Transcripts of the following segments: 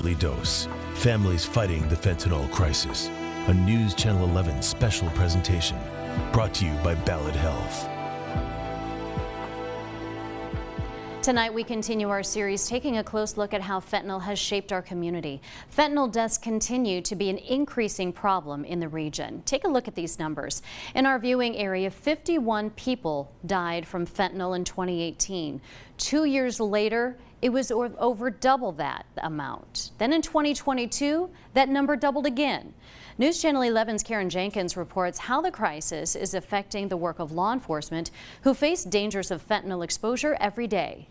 deadly dose. Families fighting the fentanyl crisis. A News Channel 11 special presentation brought to you by Ballad Health. Tonight we continue our series taking a close look at how fentanyl has shaped our community. Fentanyl deaths continue to be an increasing problem in the region. Take a look at these numbers. In our viewing area, 51 people died from fentanyl in 2018. 2 years later, it was over double that amount. Then in 2022, that number doubled again. News Channel 11's Karen Jenkins reports how the crisis is affecting the work of law enforcement who face dangers of fentanyl exposure every day.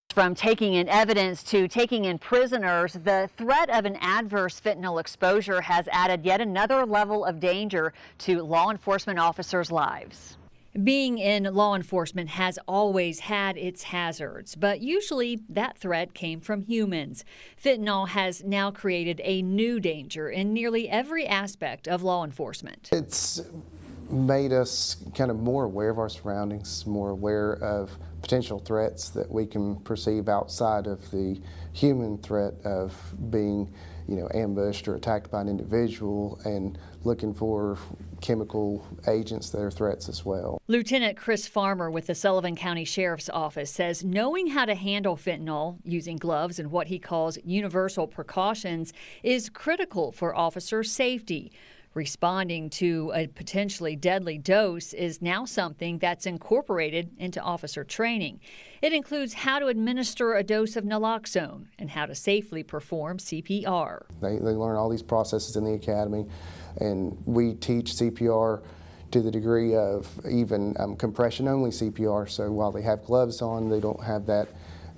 From taking in evidence to taking in prisoners, the threat of an adverse fentanyl exposure has added yet another level of danger to law enforcement officers' lives. Being in law enforcement has always had its hazards, but usually that threat came from humans. Fentanyl has now created a new danger in nearly every aspect of law enforcement. It's made us kind of more aware of our surroundings, more aware of potential threats that we can perceive outside of the human threat of being, ambushed or attacked by an individual, and looking for chemical agents that are threats as well. Lieutenant Chris Farmer with the Sullivan County Sheriff's Office says knowing how to handle fentanyl using gloves and what he calls universal precautions is critical for officer safety. Responding to a potentially deadly dose is now something that's incorporated into officer training. It includes how to administer a dose of naloxone and how to safely perform CPR. They learn all these processes in the academy, and we teach CPR to the degree of even compression-only CPR. So while they have gloves on, they don't have that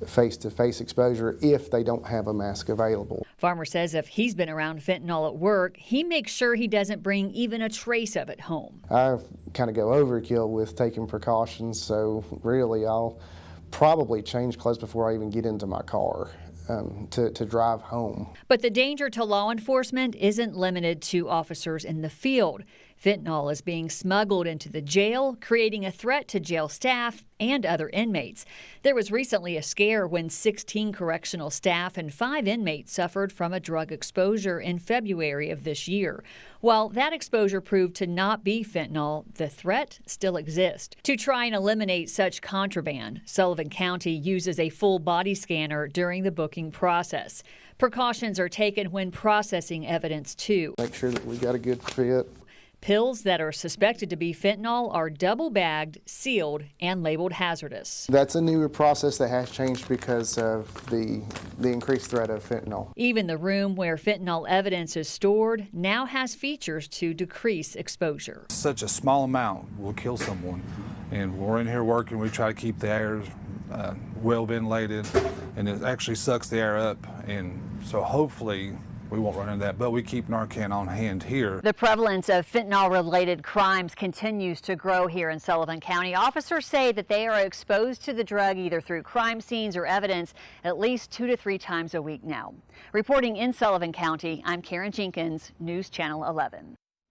face-to-face exposure if they don't have a mask available. Farmer says if he's been around fentanyl at work, he makes sure he doesn't bring even a trace of it home. I kind of go overkill with taking precautions, so really I'll probably change clothes before I even get into my car to drive home. But the danger to law enforcement isn't limited to officers in the field. Fentanyl is being smuggled into the jail, creating a threat to jail staff and other inmates. There was recently a scare when 16 correctional staff and 5 inmates suffered from a drug exposure in February of this year. While that exposure proved to not be fentanyl, the threat still exists. To try and eliminate such contraband, Sullivan County uses a full body scanner during the booking process. Precautions are taken when processing evidence, too. Make sure that we got a good fit. Pills that are suspected to be fentanyl are double-bagged, sealed, and labeled hazardous. That's a newer process that has changed because of the increased threat of fentanyl. Even the room where fentanyl evidence is stored now has features to decrease exposure. Such a small amount will kill someone, and we're in here working. We try to keep the air well ventilated, and it actually sucks the air up, and so hopefully we won't run into that, but we keep Narcan on hand here. The prevalence of fentanyl-related crimes continues to grow here in Sullivan County. Officers say that they are exposed to the drug either through crime scenes or evidence at least 2 to 3 times a week now. Reporting in Sullivan County, I'm Karen Jenkins, News Channel 11.